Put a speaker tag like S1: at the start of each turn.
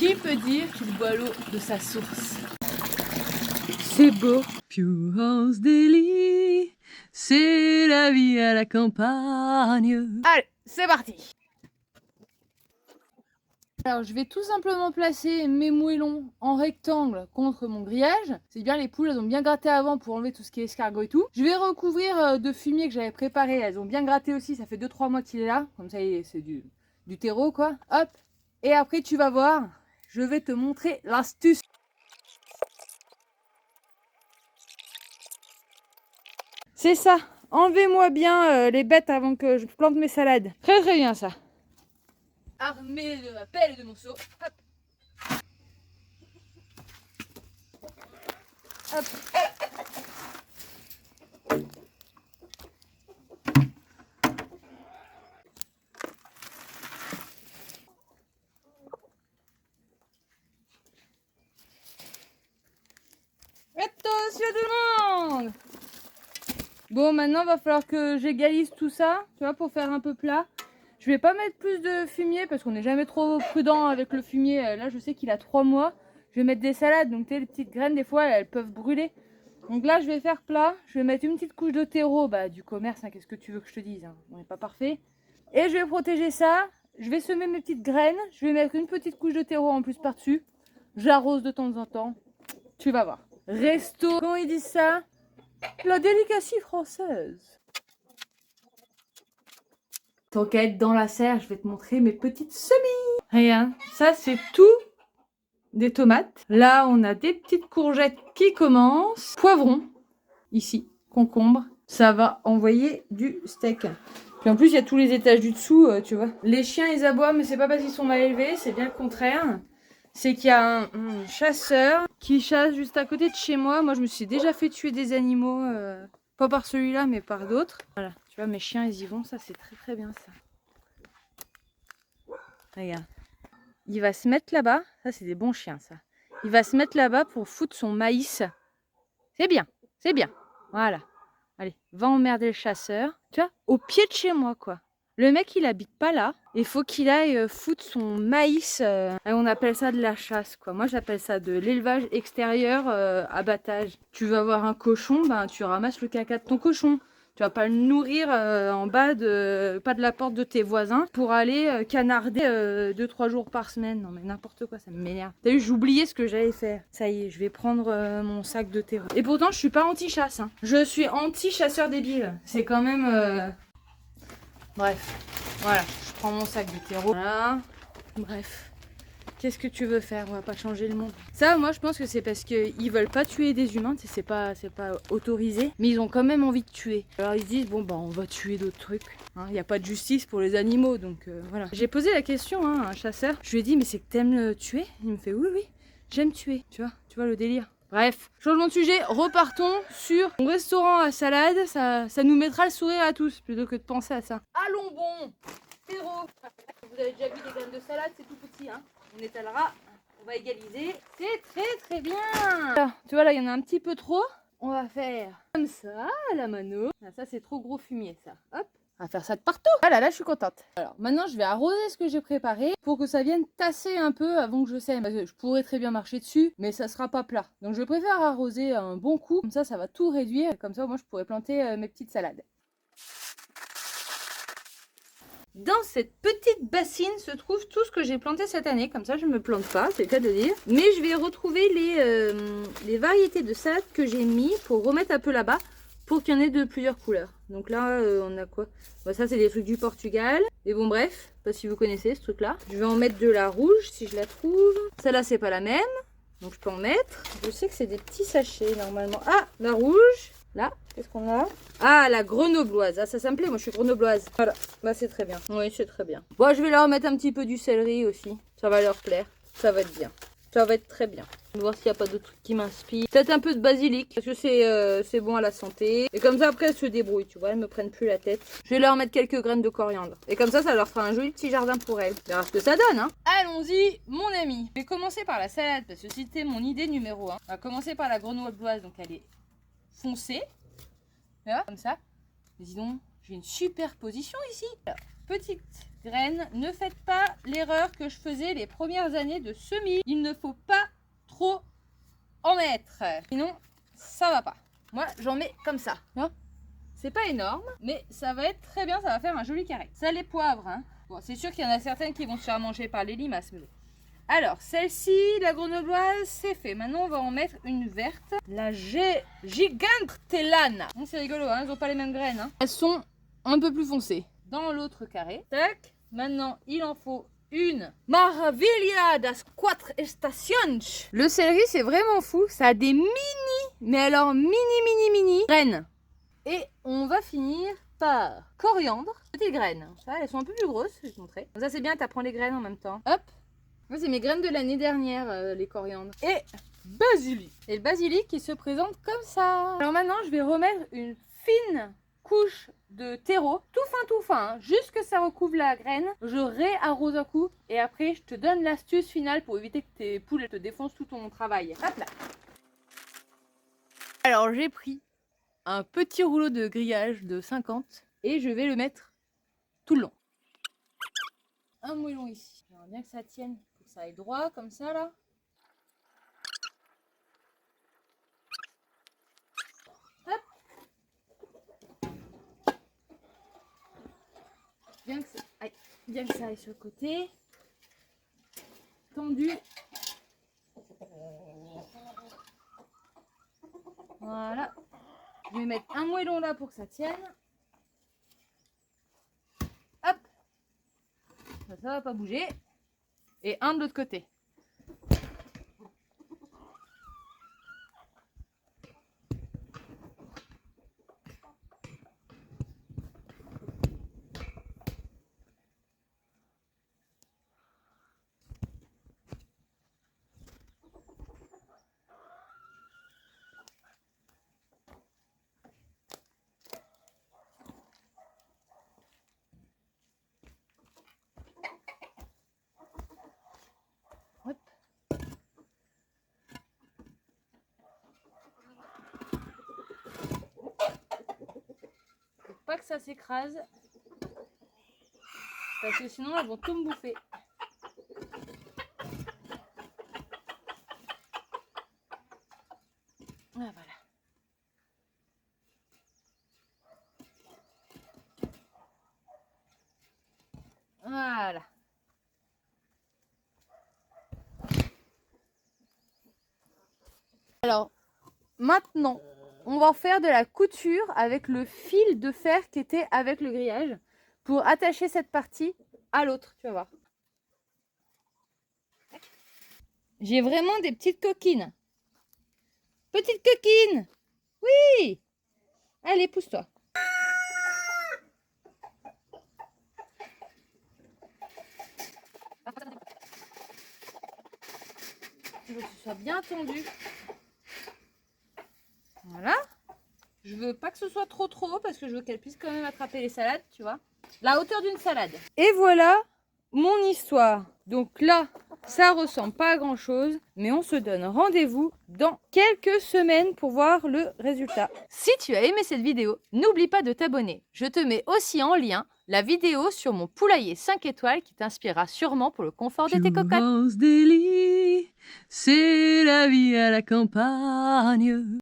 S1: Qui peut dire qu'il boit l'eau de sa source? C'est beau. Pure House Daily, c'est la vie à la campagne. Allez, c'est parti. Alors je vais tout simplement placer mes moellons en rectangle contre mon grillage. C'est bien, les poules elles ont bien gratté avant pour enlever tout ce qui est escargot et tout. Je vais recouvrir de fumier que j'avais préparé, elles ont bien gratté aussi, ça fait 2-3 mois qu'il est là. Comme ça c'est du terreau quoi. Hop, et après tu vas voir, je vais te montrer l'astuce. C'est ça, enlevez-moi bien les bêtes avant que je plante mes salades. Très très bien ça. Armé de ma pelle et de mon seau. Hop. Hop. Attention tout le monde! Bon, maintenant va falloir que j'égalise tout ça, tu vois, pour faire un peu plat. Je vais pas mettre plus de fumier parce qu'on n'est jamais trop prudent avec le fumier. Là, je sais qu'il a 3 mois. Je vais mettre des salades, donc tu sais, les petites graines, des fois, elles peuvent brûler. Donc là, je vais faire plat. Je vais mettre une petite couche de terreau, bah, du commerce, hein, qu'est-ce que tu veux que je te dise, hein, on n'est pas parfait. Et je vais protéger ça. Je vais semer mes petites graines. Je vais mettre une petite couche de terreau en plus par-dessus. J'arrose de temps en temps. Tu vas voir. Resto, comment ils disent ça? La délicatie française. Tant qu'à être dans la serre, je vais te montrer mes petites semis. Regarde, ça c'est tout des tomates. Là, on a des petites courgettes qui commencent. Poivrons, ici, concombre. Ça va envoyer du steak. Puis en plus, il y a tous les étages du dessous, tu vois. Les chiens, ils aboient, mais c'est pas parce qu'ils sont mal élevés, c'est bien le contraire. C'est qu'il y a un chasseur qui chasse juste à côté de chez moi. Moi, je me suis déjà fait tuer des animaux, pas par celui-là, mais par d'autres. Voilà, tu vois, mes chiens, ils y vont. Ça, c'est très très bien, ça. Regarde. Il va se mettre là-bas. Ça, c'est des bons chiens, ça. Il va se mettre là-bas pour foutre son maïs. C'est bien, c'est bien. Voilà. Allez, va emmerder le chasseur. Tu vois, au pied de chez moi, quoi. Le mec, il habite pas là. Il faut qu'il aille foutre son maïs. On appelle ça de la chasse, quoi. Moi, j'appelle ça de l'élevage extérieur, abattage. Tu veux avoir un cochon, ben, tu ramasses le caca de ton cochon. Tu vas pas le nourrir en bas pas de la porte de tes voisins pour aller canarder 2-3 jours par semaine. Non mais n'importe quoi, ça m'énerve. T'as vu, j'oubliais ce que j'allais faire. Ça y est, je vais prendre mon sac de terreau. Et pourtant, je suis pas anti-chasse. Hein. Je suis anti-chasseur débile. C'est quand même... Bref, voilà. Je prends mon sac de terreau. Voilà. Bref. Qu'est-ce que tu veux faire? On va pas changer le monde. Ça, moi, je pense que c'est parce qu'ils veulent pas tuer des humains. C'est pas autorisé. Mais ils ont quand même envie de tuer. Alors ils disent, bon, bah, on va tuer d'autres trucs. Il n'y a pas de justice pour les animaux. Donc, voilà. J'ai posé la question à un chasseur. Je lui ai dit, mais c'est que t'aimes le tuer? Il me fait, oui, oui, j'aime tuer. Tu vois le délire. Bref, changement de sujet. Repartons sur mon restaurant à salade. Ça nous mettra le sourire à tous plutôt que de penser à ça. Allons bon. Terreau. Vous avez déjà vu des graines de salade, c'est tout petit, hein. On étalera, on va égaliser. C'est très très bien. Alors, tu vois là, il y en a un petit peu trop. On va faire comme ça, à la mano. Ah, ça, c'est trop gros fumier, ça. Hop, on va faire ça de partout. Voilà, là, je suis contente. Alors, maintenant, je vais arroser ce que j'ai préparé pour que ça vienne tasser un peu avant que je sème. Parce que je pourrais très bien marcher dessus, mais ça sera pas plat. Donc, je préfère arroser un bon coup. Comme ça va tout réduire. Comme ça, moi, je pourrais planter mes petites salades. Dans cette petite bassine se trouve tout ce que j'ai planté cette année. Comme ça, je ne me plante pas, c'est le cas de dire. Mais je vais retrouver les variétés de salade que j'ai mis pour remettre un peu là-bas. Pour qu'il y en ait de plusieurs couleurs. Donc là, on a quoi? Bah, ça, c'est des trucs du Portugal. Et bon, bref, je sais pas si vous connaissez ce truc-là. Je vais en mettre de la rouge si je la trouve. Celle-là, c'est pas la même. Donc, je peux en mettre. Je sais que c'est des petits sachets, normalement. Ah, la rouge. Là, qu'est-ce qu'on a? Ah, la grenobloise. Ah, ça me plaît, moi je suis grenobloise. Voilà, bah c'est très bien. Oui, c'est très bien. Bon, je vais leur mettre un petit peu du céleri aussi. Ça va leur plaire. Ça va être bien. Ça va être très bien. On va voir s'il n'y a pas d'autres trucs qui m'inspirent. Peut-être un peu de basilic, parce que c'est bon à la santé. Et comme ça, après, elles se débrouillent, tu vois. Elles me prennent plus la tête. Je vais leur mettre quelques graines de coriandre. Et comme ça leur fera un joli petit jardin pour elles. On verra ce que ça donne, hein. Allons-y, mon ami. Je vais commencer par la salade, parce que c'était mon idée numéro 1. On va commencer par la grenobloise, donc elle est foncé, là, comme ça. Mais dis donc, j'ai une super position ici. Alors, petites graines, ne faites pas l'erreur que je faisais les premières années de semis. Il ne faut pas trop en mettre, sinon ça va pas. Moi j'en mets comme ça, c'est pas énorme, mais ça va être très bien, ça va faire un joli carré. Ça, les poivres, hein. Bon, c'est sûr qu'il y en a certaines qui vont se faire manger par les limaces, mais bon. Alors, celle-ci, la grenobloise, c'est fait. Maintenant, on va en mettre une verte. La Gigantellana. C'est rigolo, hein, elles n'ont pas les mêmes graines. Hein. Elles sont un peu plus foncées. Dans l'autre carré. Tac. Maintenant, il en faut une. Maravilla das Cuatro Estaciones. Le céleri, c'est vraiment fou. Ça a des mais alors mini graines. Et on va finir par coriandre. Petites graines. Ça, elles sont un peu plus grosses, je vais te montrer. Ça, c'est bien, tu apprends les graines en même temps. Hop. C'est mes graines de l'année dernière, les coriandres. Et basilic. Et le basilic qui se présente comme ça. Alors maintenant, je vais remettre une fine couche de terreau. Tout fin, hein, juste que ça recouvre la graine. Je réarrose un coup. Et après, je te donne l'astuce finale pour éviter que tes poules te défoncent tout ton travail. Hop là. Alors, j'ai pris un petit rouleau de grillage de 50 et je vais le mettre tout le long. Un moellon ici. J'aimerais bien que ça tienne. Ça aille droit comme ça là. Hop. Bien que ça aille sur le côté. Tendu. Voilà. Je vais mettre un moellon là pour que ça tienne. Hop. Ça va pas bouger. Et un de l'autre côté. Hop. Faut pas que ça s'écrase. Parce que sinon elles vont tout me bouffer. Ah, voilà. Voilà. Alors, maintenant, on va faire de la couture avec le fil de fer qui était avec le grillage pour attacher cette partie à l'autre, tu vas voir. J'ai vraiment des petites coquines. Petite coquine! Oui! Allez, pousse-toi. Je veux que ce soit bien tendu. Voilà. Je veux pas que ce soit trop parce que je veux qu'elle puisse quand même attraper les salades, tu vois. La hauteur d'une salade. Et voilà mon histoire. Donc là, ça ressemble pas à grand chose, mais on se donne rendez-vous dans quelques semaines pour voir le résultat. Si tu as aimé cette vidéo, n'oublie pas de t'abonner. Je te mets aussi en lien la vidéo sur mon poulailler 5 étoiles qui t'inspirera sûrement pour le confort de tes cocottes.
S2: C'est la vie à la campagne.